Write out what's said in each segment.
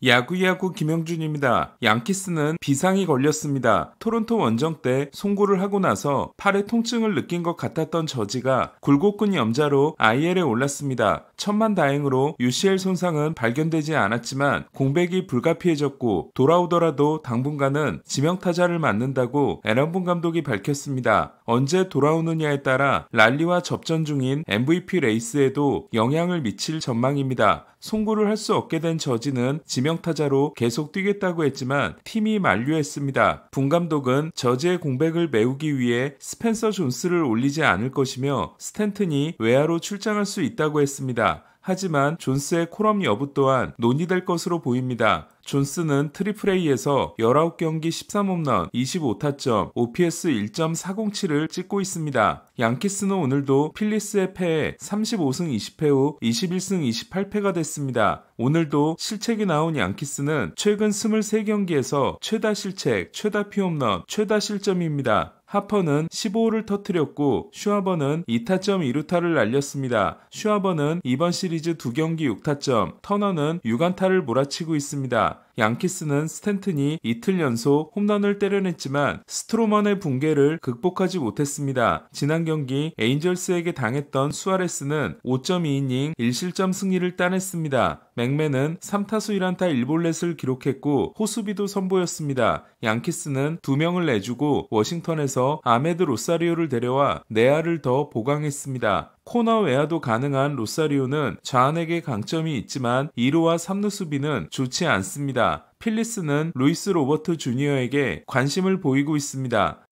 야구야구 김영준입니다. 양키스는 비상이 걸렸습니다. 토론토 원정 때 송구를 하고 나서 팔에 통증을 느낀 것 같았던 저지가 굴곡근 염자로 IL에 올랐습니다. 천만다행으로 UCL 손상은 발견되지 않았지만 공백이 불가피해졌고 돌아오더라도 당분간은 지명타자를 맡는다고 에런본 감독이 밝혔습니다. 언제 돌아오느냐에 따라 랄리와 접전 중인 MVP 레이스에도 영향을 미칠 전망입니다. 송구를 할 수 없게 된 저지는 지명타자로 계속 뛰겠다고 했지만 팀이 만류했습니다. 분 감독은 저지의 공백을 메우기 위해 스펜서 존스를 올리지 않을 것이며 스탠튼이 외야로 출장할 수 있다고 했습니다. 하지만 존스의 콜업 여부 또한 논의될 것으로 보입니다. 존스는 트리플A에서 19경기 13홈런, 25타점, OPS 1.407을 찍고 있습니다. 양키스는 오늘도 필리스의 패에 35승 20패 후 21승 28패가 됐습니다. 오늘도 실책이 나온 양키스는 최근 23경기에서 최다 실책, 최다 피홈런, 최다 실점입니다. 하퍼는 15호를 터뜨렸고 슈아버는 2타점 2루타를 날렸습니다. 슈아버는 이번 시리즈 2경기 6타점, 터너는 6안타를 몰아치고 있습니다. 양키스는 스탠튼이 이틀 연속 홈런을 때려냈지만 스트로먼의 붕괴를 극복하지 못했습니다. 지난 경기 에인절스에게 당했던 수아레스는 5.2이닝 1실점 승리를 따냈습니다. 맥맨은 3타수 1안타 1볼넷을 기록했고 호수비도 선보였습니다. 양키스는 2명을 내주고 워싱턴에서 아메드 로사리오를 데려와 내야를 더 보강했습니다. 코너 외야도 가능한 로사리오는 좌안에게 강점이 있지만 2루와 3루 수비는 좋지 않습니다. 필리스는 루이스 로버트 주니어에게 관심을 보이고 있습니다.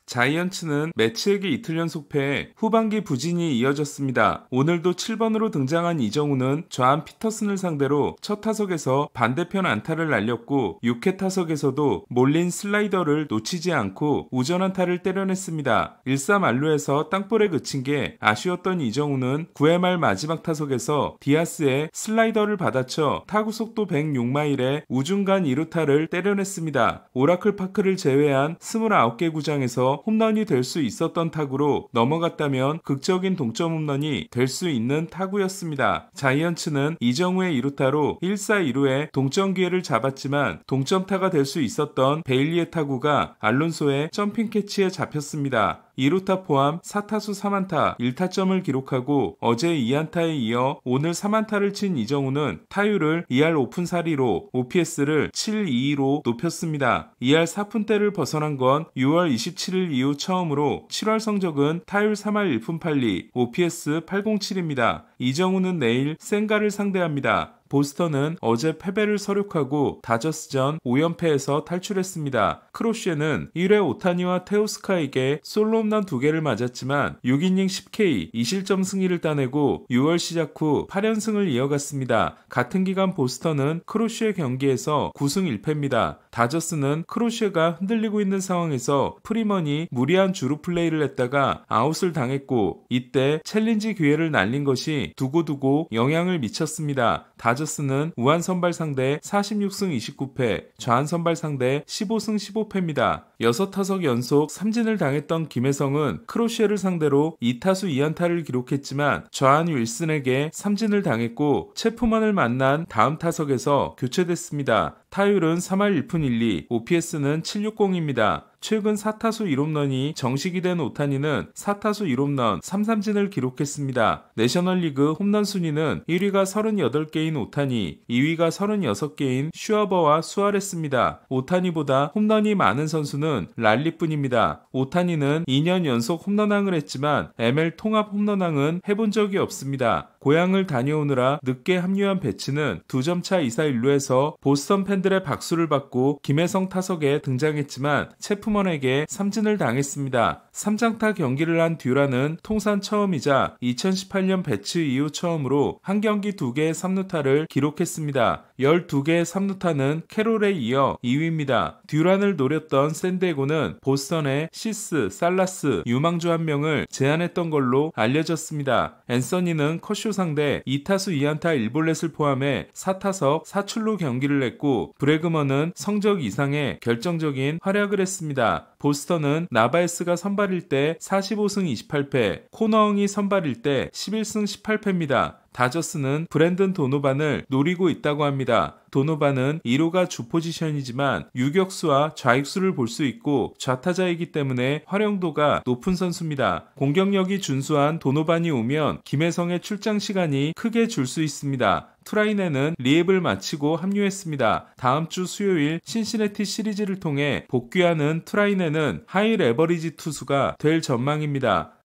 자이언츠는 매치에게 이틀 연속 패해 후반기 부진이 이어졌습니다. 오늘도 7번으로 등장한 이정우는 좌안 피터슨을 상대로 첫 타석에서 반대편 안타를 날렸고 6회 타석에서도 몰린 슬라이더를 놓치지 않고 우전안타를 때려냈습니다. 1-3안루에서 땅볼에 그친 게 아쉬웠던 이정우는 9회 말 마지막 타석에서 디아스의 슬라이더를 받아쳐 타구 속도 106마일에 우중간 2루타를 때려냈습니다. 오라클 파크를 제외한 29개 구장에서 홈런이 될 수 있었던 타구로 넘어갔다면 극적인 동점 홈런이 될 수 있는 타구였습니다. 자이언츠는 이정우의 2루타로 1-4-2루에 동점 기회를 잡았지만 동점타가 될 수 있었던 베일리의 타구가 알론소의 점핑 캐치에 잡혔습니다. 2루타 포함 4타수 3안타 1타점을 기록하고 어제 2안타에 이어 오늘 3안타를 친 이정우는 타율을 2할 5푼 4리로 OPS를 7.22로 높였습니다. 2할 4푼대를 벗어난 건 6월 27일 이후 처음으로 7월 성적은 타율 3할 1푼 8리, OPS 807입니다. 이정우는 내일 센가를 상대합니다. 보스턴은 어제 패배를 서륙하고 다저스전 5연패에서 탈출했습니다. 크로쉬에는 1회 오타니와 테오스카에게 솔로 홈런 2개를 맞았지만 6이닝 10K 2실점 승리를 따내고 6월 시작 후 8연승을 이어갔습니다. 같은 기간 보스턴은 크로쉬의 경기에서 9승 1패입니다. 다저스는 크로쉬가 흔들리고 있는 상황에서 프리먼이 무리한 주루 플레이를 했다가 아웃을 당했고 이때 챌린지 기회를 날린 것이 두고두고 영향을 미쳤습니다. 다저스는 우한 선발 상대 46승 29패, 좌한 선발 상대 15승 15패입니다. 6타석 연속 삼진을 당했던 김혜성은 크로쉬를 상대로 2타수 2안타를 기록했지만 좌한 윌슨에게 삼진을 당했고 체프먼을 만난 다음 타석에서 교체됐습니다. 타율은 3할 1푼 1리, OPS는 760입니다. 최근 4타수 1홈런이 정식이 된 오타니는 4타수 1홈런 3삼진을 기록했습니다. 내셔널리그 홈런 순위는 1위가 38개인 오타니, 2위가 36개인 슈어버와 수아레스입니다. 오타니보다 홈런이 많은 선수는 랄리뿐입니다. 오타니는 2년 연속 홈런왕을 했지만 ML 통합 홈런왕은 해본 적이 없습니다. 고향을 다녀오느라 늦게 합류한 배치는 2점차 2사 1루에서 보스턴 팬들의 박수를 받고 김혜성 타석에 등장했지만 체프먼에게 삼진을 당했습니다. 3장타 경기를 한 듀라는 통산 처음이자 2018년 배치 이후 처음으로 한 경기 2개의 3루타를 기록했습니다. 12개의 3루타는 캐롤에 이어 2위입니다. 듀란을 노렸던 샌디에고는 보스턴에 시스, 살라스, 유망주 한 명을 제안했던 걸로 알려졌습니다. 앤서니는 커쇼 상대 2타수 2안타 1볼넷을 포함해 4타석 4출루 경기를 냈고 브래그먼은 성적 이상의 결정적인 활약을 했습니다. 보스턴은 나바에스가 선발일 때 45승 28패, 코너엉이 선발일 때 11승 18패입니다. 다저스는 브랜든 도노반을 노리고 있다고 합니다. 도노반은 1호가 주 포지션이지만 유격수와 좌익수를 볼 수 있고 좌타자이기 때문에 활용도가 높은 선수입니다. 공격력이 준수한 도노반이 오면 김혜성의 출장 시간이 크게 줄 수 있습니다. 투라인에는 리앱을 마치고 합류했습니다. 다음 주 수요일 신시내티 시리즈를 통해 복귀하는 투라인에는 하이 레버리지 투수가 될 전망입니다.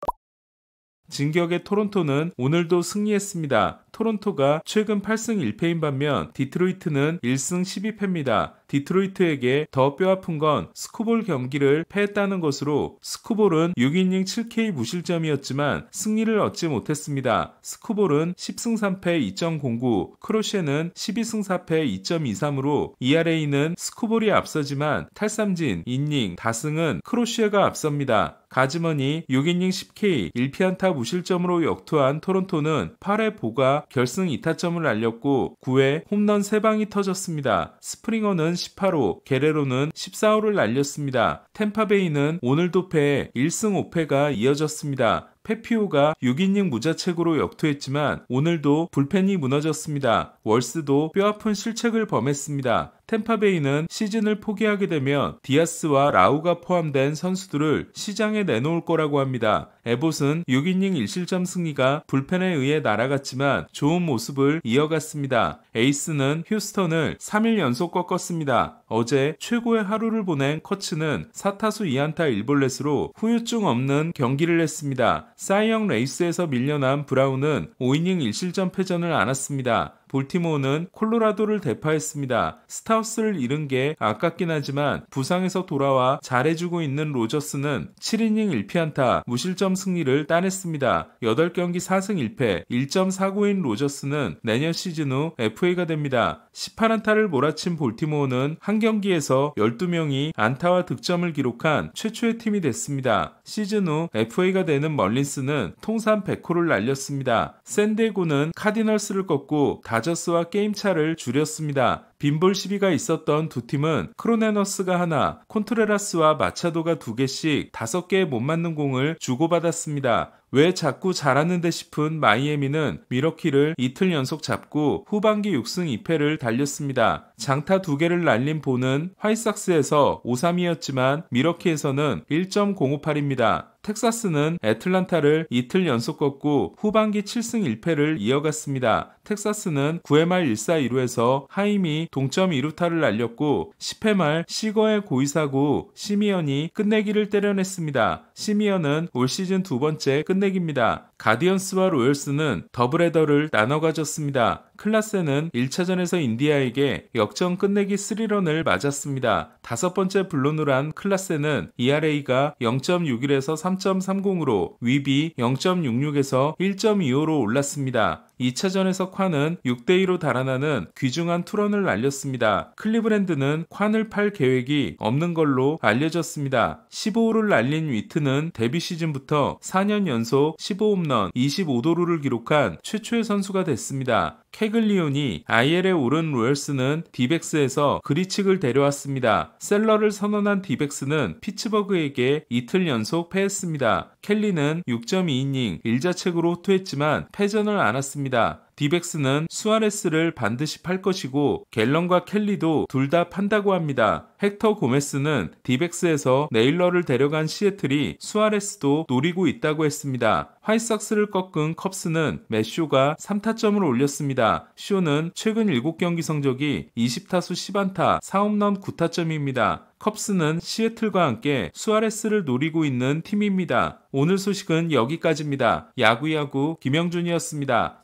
진격의 토론토는 오늘도 승리했습니다. 토론토가 최근 8승 1패인 반면 디트로이트는 1승 12패입니다. 디트로이트에게 더 뼈아픈 건 스코볼 경기를 패했다는 것으로 스코볼은 6이닝 7K 무실점이었지만 승리를 얻지 못했습니다. 스코볼은 10승 3패 2.09, 크로셰는 12승 4패 2.23으로 ERA는 스코볼이 앞서지만 탈삼진, 이닝, 다승은 크로셰가 앞섭니다. 가즈먼이 6이닝 10K 1피안타 무실점으로 역투한 토론토는 8회 보가 결승 2타점을 날렸고 9회 홈런 3방이 터졌습니다. 스프링어는 18호, 게레로는 14호를 날렸습니다. 템파베이는 오늘도 패해 1승 5패가 이어졌습니다. 페피오가 6이닝 무자책으로 역투했지만 오늘도 불펜이 무너졌습니다. 월스도 뼈아픈 실책을 범했습니다. 템파베이는 시즌을 포기하게 되면 디아스와 라우가 포함된 선수들을 시장에 내놓을 거라고 합니다. 에봇은 6이닝 1실점 승리가 불펜에 의해 날아갔지만 좋은 모습을 이어갔습니다. 에이스는 휴스턴을 3일 연속 꺾었습니다. 어제 최고의 하루를 보낸 커츠는 4타수 2안타 1볼넷으로 후유증 없는 경기를 했습니다. 사이영 레이스에서 밀려난 브라운은 5이닝 1실점 패전을 안았습니다. 볼티모어는 콜로라도를 대파했습니다. 스타우스를 잃은 게 아깝긴 하지만 부상에서 돌아와 잘해주고 있는 로저스는 7이닝 1피안타 무실점 승리를 따냈습니다. 8경기 4승 1패 1.49인 로저스는 내년 시즌 후 FA가 됩니다. 18안타를 몰아친 볼티모어는 한 경기에서 12명이 안타와 득점을 기록한 최초의 팀이 됐습니다. 시즌 후 FA가 되는 멀린스는 통산 100호를 날렸습니다. 샌디에고는 카디널스를 꺾고 다저스와 게임차를 줄였습니다. 빈볼 시비가 있었던 두 팀은 크로네너스가 하나, 콘트레라스와 마차도가 2개씩 5개의 못 맞는 공을 주고받았습니다. 왜 자꾸 잘하는데 싶은 마이애미는 미러키를 이틀 연속 잡고 후반기 6승 2패를 달렸습니다. 장타 2개를 날린 보는 화이삭스에서 5-3이었지만 미러키에서는 1.058입니다. 텍사스는 애틀란타를 이틀 연속 꺾고 후반기 7승 1패를 이어갔습니다. 텍사스는 9회 말 1사 1루에서 하임이 동점 2루타를 날렸고 10회 말 시거의 고의사고 시미언이 끝내기를 때려냈습니다. 시미언은 올 시즌 2번째 끝내기입니다. 가디언스와 로열스는 더블헤더를 나눠 가졌습니다. 클라세는 1차전에서 인디아에게 역전 끝내기 3런을 맞았습니다. 5번째 블론을 한 클라세는 ERA가 0.61에서 3.30으로 위비 0.66에서 1.25로 올랐습니다. 2차전에서 콴은 6대2로 달아나는 귀중한 투런을 날렸습니다. 클리브랜드는 콴을 팔 계획이 없는 걸로 알려졌습니다. 15호를 날린 위트는 데뷔 시즌부터 4년 연속 15홈런 25도루를 기록한 최초의 선수가 됐습니다. 캐글리온이 IL에 오른 로열스는 디백스에서 그리칙을 데려왔습니다. 셀러를 선언한 디백스는 피츠버그에게 이틀 연속 패했습니다. 켈리는 6.2이닝 1자책으로 호투했지만 패전을 안았습니다. 디백스는 수아레스를 반드시 팔 것이고 갤런과 켈리도 둘 다 판다고 합니다. 헥터 고메스는 디백스에서 네일러를 데려간 시애틀이 수아레스도 노리고 있다고 했습니다. 화이삭스를 꺾은 컵스는 매쇼가 3타점을 올렸습니다. 쇼는 최근 7경기 성적이 20타수 10안타 4홈런 9타점입니다. 컵스는 시애틀과 함께 수아레스를 노리고 있는 팀입니다. 오늘 소식은 여기까지입니다. 야구야구 김영준이었습니다.